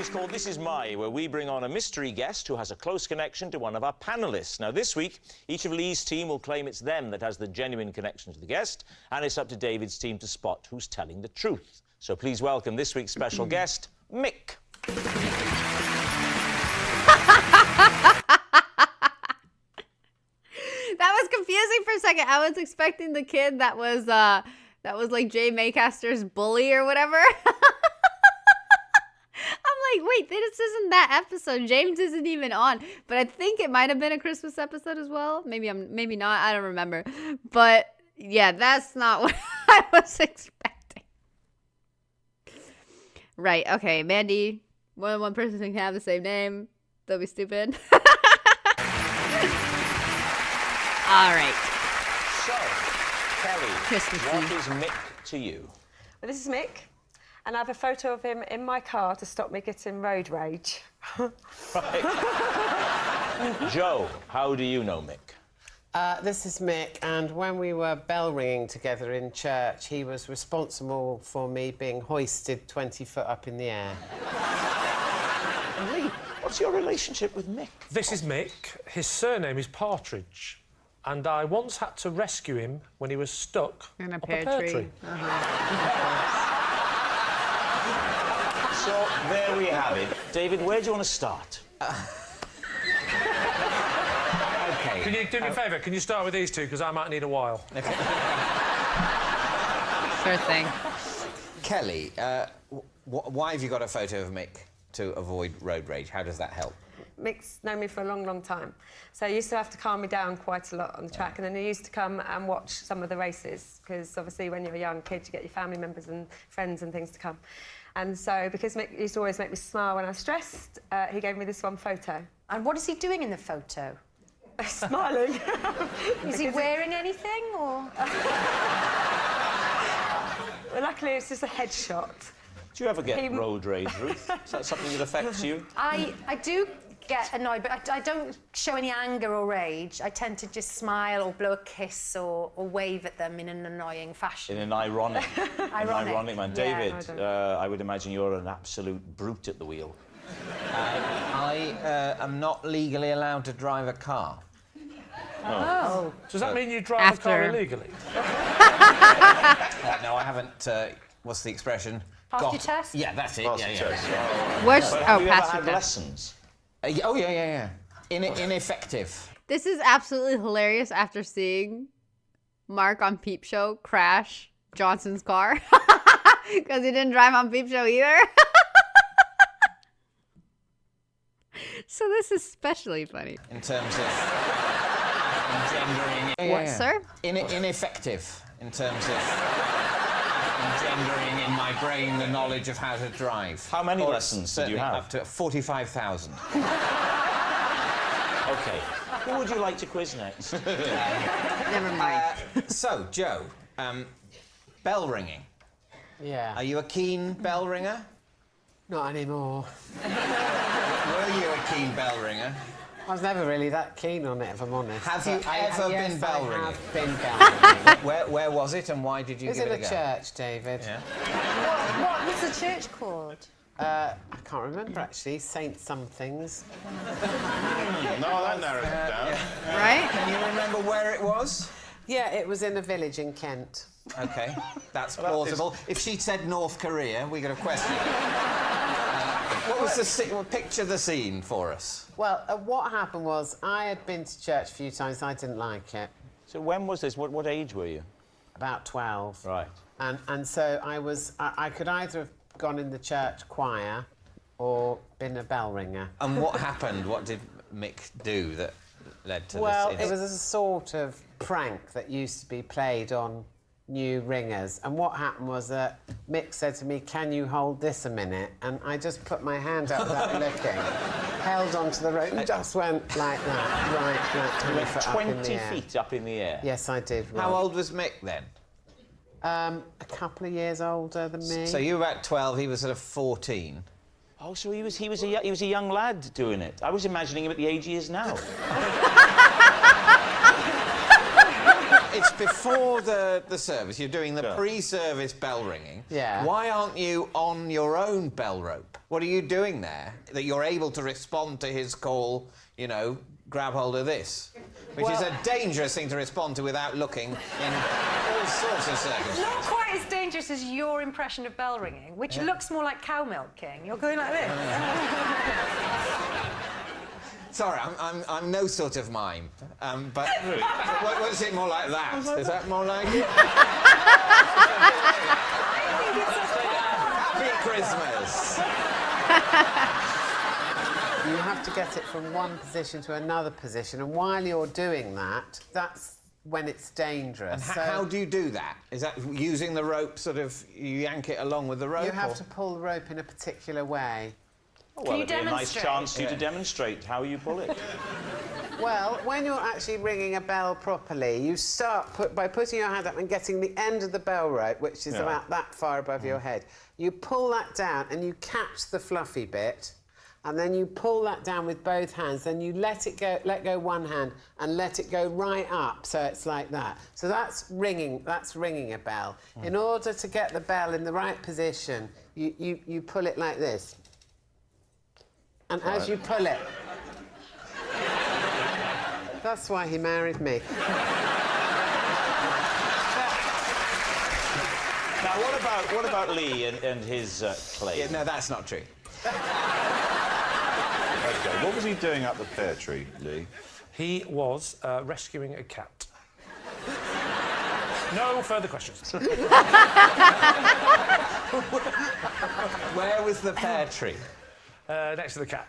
is called This Is My, where we bring on a mystery guest who has a close connection to one of our panellists. Now, this week, each of Lee's team will claim it's them that has the genuine connection to the guest, and it's up to David's team to spot who's telling the truth. So please welcome this week's special guest, Mick. That was confusing for a second. I was expecting the kid that was like Jay Maycaster's bully or whatever. I'm like, wait, this isn't that episode. James isn't even on. But I think it might have been a Christmas episode as well. Maybe not. I don't remember. But yeah, that's not what I was expecting. Right. Okay, Mandy. More than one person can have the same name. They'll be stupid. All right. So, Kelly, Christmas what Eve. is Mick to you? Well, this is Mick, and I have a photo of him in my car to stop me getting road rage. Right. Joe, how do you know Mick? This is Mick, and when we were bell ringing together in church, he was responsible for me being hoisted 20 foot up in the air. And Lee, what's your relationship with Mick? This is Mick. His surname is Partridge, and I once had to rescue him when he was stuck In a up pear a pear tree. tree. So, there we have it. David, where do you want to start? Okay. Can you do me a favour? Can you start with these two, because I might need a while. Sure thing. Kelly, why have you got a photo of Mick to avoid road rage? How does that help? Mick's known me for a long, long time. So he used to have to calm me down quite a lot on the track, and then he used to come and watch some of the races, because obviously when you're a young kid, you get your family members and friends and things to come. And so, because Mick used to always make me smile when I was stressed, he gave me this one photo. And what is he doing in the photo? Smiling. Is he wearing anything, or...? Well, luckily, it's just a headshot. Do you ever get road rage, Ruth? Is that something that affects you? I do get annoyed, but I don't show any anger or rage. I tend to just smile or blow a kiss or wave at them in an annoying fashion. In an ironic Ironic. man. Yeah, David, I would imagine you're an absolute brute at the wheel. I am not legally allowed to drive a car. Oh. Does that mean you drive a car illegally? No, I haven't. What's the expression? Passed your test? Yeah, that's it. Passed yeah, your yeah. test. Where's Have you ever pass had your test. lessons? Oh, yeah. Ineffective. This is absolutely hilarious after seeing Mark on Peep Show crash Johnson's car because he didn't drive on Peep Show either. So this is especially funny. In terms of engendering... What, sir? Ineffective. In terms of engendering in my brain the knowledge of how to drive. How many lessons did you have? Up to 45,000. OK. Who would you like to quiz next? Never mind. So, Joe, bell ringing. Yeah. Are you a keen bell ringer? Not anymore. Were you a keen bell ringer? I was never really that keen on it, if I'm honest. Have you But ever yes, been bell I ringing? have been bell ringing. Where was it and why did you It was give in it a a go? church, David. Yeah. What was the church called? I can't remember, actually. Saint somethings. No, that narrows it down. Right? Can you remember where it was? Yeah, it was in a village in Kent. OK, that's plausible. If she'd said North Korea, we got a question. What was the scene? Well, picture the scene for us. Well, what happened was I had been to church a few times. I didn't like it. So when was this? What age were you? About 12. Right. And so I could either have gone in the church choir or been a bell ringer. And what happened? What did Mick do that led to Well, this? it was a sort of prank that used to be played on new ringers. And what happened was that Mick said to me, "Can you hold this a minute?" And I just put my hand up without looking, held onto the rope and just went like that, right, lift it up in the 20 air. feet up in the air. Yes, I did. How Rob. old was Mick then? A couple of years older than me. So you were about 12, he was sort of 14. Oh, so he was a young lad doing it. I was imagining him at the age he is now. it's before the service. You're doing the Yeah. pre-service bell ringing. Yeah. Why aren't you on your own bell rope? What are you doing there that you're able to respond to his call, you know, grab hold of this? Which is a dangerous thing to respond to without looking in all sorts of circumstances. Not quite as dangerous as your impression of bell ringing, which looks more like cow milking. You're going like this. Sorry, I'm no sort of mime, but what is it more like that? Is that more like it? Happy Christmas! You have to get it from one position to another position, and while you're doing that, that's when it's dangerous. And So how do you do that? Is that using the rope, sort of, you yank it along with the rope? you have or- to pull the rope in a particular way. Well, you it'd be a nice demonstrate? chance for you to demonstrate how you pull it. Well, when you're actually ringing a bell properly, you start by putting your hand up and getting the end of the bell rope, which is Yeah. about that far above your head. You pull that down and you catch the fluffy bit, and then you pull that down with both hands. Then you let go one hand and let it go right up, so it's like that. So that's ringing a bell. In order to get the bell in the right position, you pull it like this. And as you pull it, that's why he married me. Now, what about Lee and his claim? Yeah, no, that's not true. Okay, what was he doing up the pear tree, Lee? He was rescuing a cat. No further questions. Where was the pear tree? Next to the cat.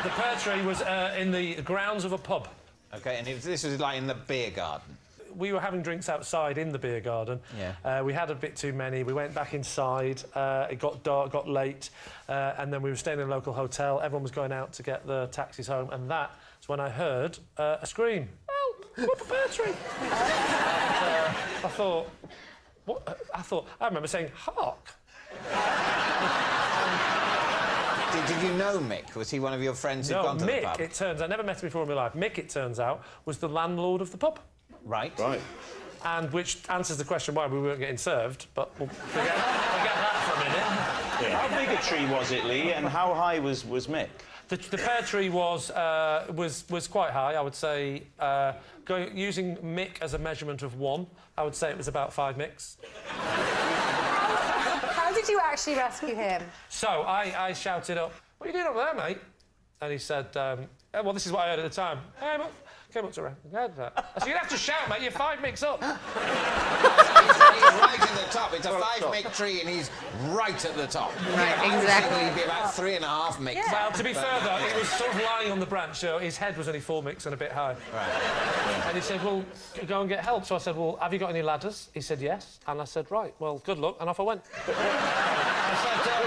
The pear tree was in the grounds of a pub. Okay, and this was like in the beer garden. We were having drinks outside in the beer garden. Yeah. We had a bit too many. We went back inside. It got dark, got late, and then we were staying in a local hotel. Everyone was going out to get the taxis home, and that's when I heard a scream. Help! Up a pear tree! I thought, what? I remember saying, hark! Did you know Mick? Was he one of your friends who'd No, gone to the Mick, pub? it turns... I never met him before in my life. Mick, it turns out, was the landlord of the pub. Right. Right. And which answers the question why we weren't getting served, but we'll forget that for a minute. Yeah. How big a tree was it, Lee, and how high was Mick? The pear tree was quite high, I would say. Using Mick as a measurement of 1, I would say it was about 5 Micks. How did you actually rescue him? So I shouted up, "What are you doing up there, mate?" And he said, well, this is what I heard at the time. Came up to her. I said, "You'd have to shout, mate. You're 5 Micks up." He's right at the top. It's a 5 Mick tree, and he's right at the top. Right, I was exactly. thinking he'd be about 3.5 Micks. Yeah. Well, to be fair, though, he was sort of lying on the branch, so his head was only 4 Micks and a bit high. Right. And he said, "Well, go and get help." So I said, "Well, have you got any ladders?" He said, "Yes." And I said, "Right, well, good luck." And off I went. But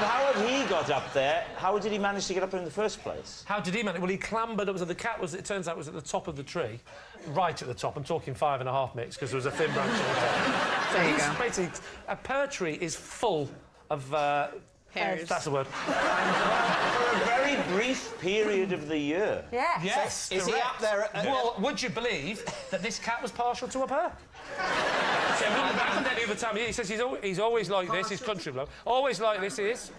how had he got up there? How did he manage to get up there in the first place? How did he manage? Well, he clambered up. So the cat was, it turns out, was at the top of the tree, right at the top. I'm talking 5.5 Micks because there was a thin branch at the top. So There you he's go. basically, a pear tree is full of... Pears. That's the word. For a very brief period of the year. Yes. Yes, Is he correct. up there at... Well, would you believe that this cat was partial to a pear? So it wouldn't happen any other time. He says he's always like this, his country bloke. Always like this, he is.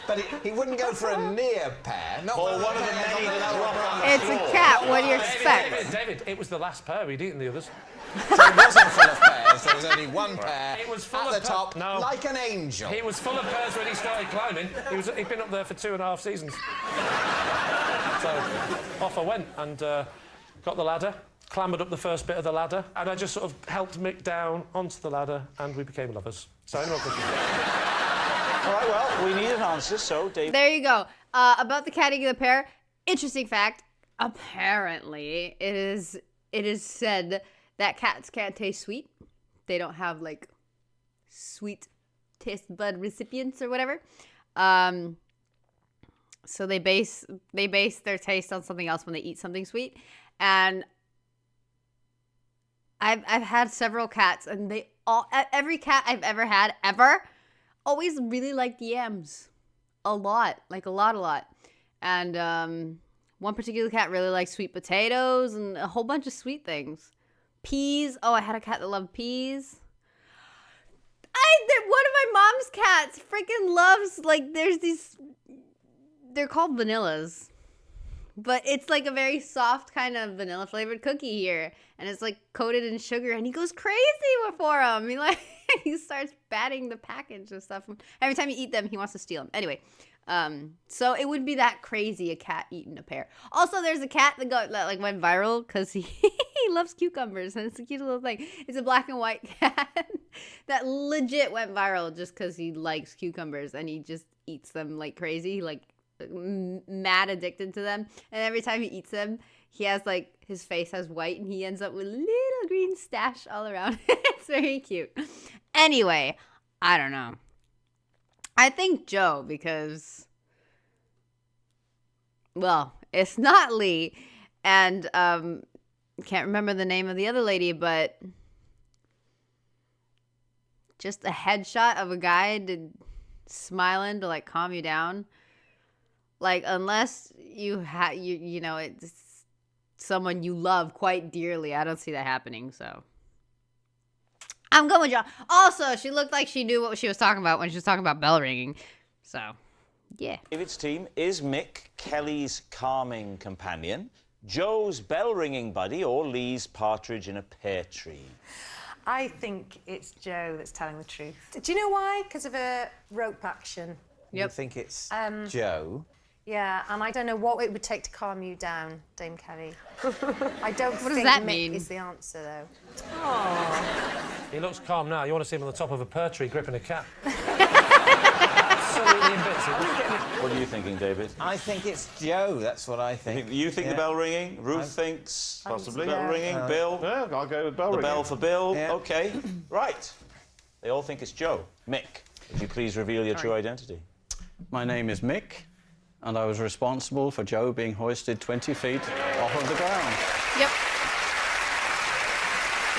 But he wouldn't go for a near pear. Not Or one one of the many that drop on the It's a cat. What do you David, expect? David, it was the last pear. He'd eaten the others. So it wasn't full of pears. There was only one pear It was full at of the pear- top, No. like an angel. He was full of pears when he started climbing. He'd been up there for 2.5 seasons. So off I went and got the ladder, clambered up the first bit of the ladder, and I just sort of helped Mick down onto the ladder, and we became lovers. So no questions. All right, well, we need an answer, so Dave... There you go. About the cat eating the pear. Interesting fact. Apparently, it is said that cats can't taste sweet. They don't have like sweet taste bud recipients or whatever. So they base their taste on something else when they eat something sweet. And I've had several cats, and every cat I've ever had always really liked yams a lot. And One particular cat really likes sweet potatoes and a whole bunch of sweet things. Peas. Oh, I had a cat that loved peas. One of my mom's cats freaking loves, like, there's these, they're called vanillas. But it's like a very soft kind of vanilla flavored cookie here. And it's like coated in sugar. And he goes crazy for them. He starts batting the package and stuff. Every time you eat them, he wants to steal them. Anyway, so it would be that crazy, a cat eating a pear. Also, there's a cat that went viral because he loves cucumbers. And it's a cute little thing. It's a black and white cat that legit went viral just because he likes cucumbers. And he just eats them like crazy, like mad addicted to them. And every time he eats them, he has like, his face has white and he ends up with little green stash all around. It's very cute. Anyway, I don't know. I think Joe, because, well, it's not Lee, and can't remember the name of the other lady, but just a headshot of a guy smiling to like calm you down. Like, unless you know, it's someone you love quite dearly, I don't see that happening, so. I'm going with John. Also, she looked like she knew what she was talking about when she was talking about bell ringing, so, yeah. David's team is Mick, Kelly's calming companion, Joe's bell-ringing buddy, or Lee's partridge in a pear tree. I think it's Joe that's telling the truth. Do you know why? Because of a rope action. You think it's Joe? Yeah, and I don't know what it would take to calm you down, Dame Kelly. I don't What does think that Mick mean? is the answer, though. He looks calm now. You want to see him on the top of a pear tree gripping a cat. Absolutely invincible. What are you thinking, David? I think it's Joe. That's what I think. You think Yeah. the bell ringing? Ruth thinks Possibly. bell ringing. Bill? Yeah, I'll go with bell The ringing. bell for Bill. Yeah. Okay. Right. They all think it's Joe. Mick, would you please reveal your true identity? My name is Mick, and I was responsible for Joe being hoisted 20 feet off of the ground. Yep.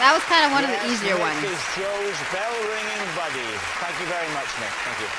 That was kind of one of the easier Mick ones. is Joe's bell-ringing buddy. Thank you very much, Mick. Thank you.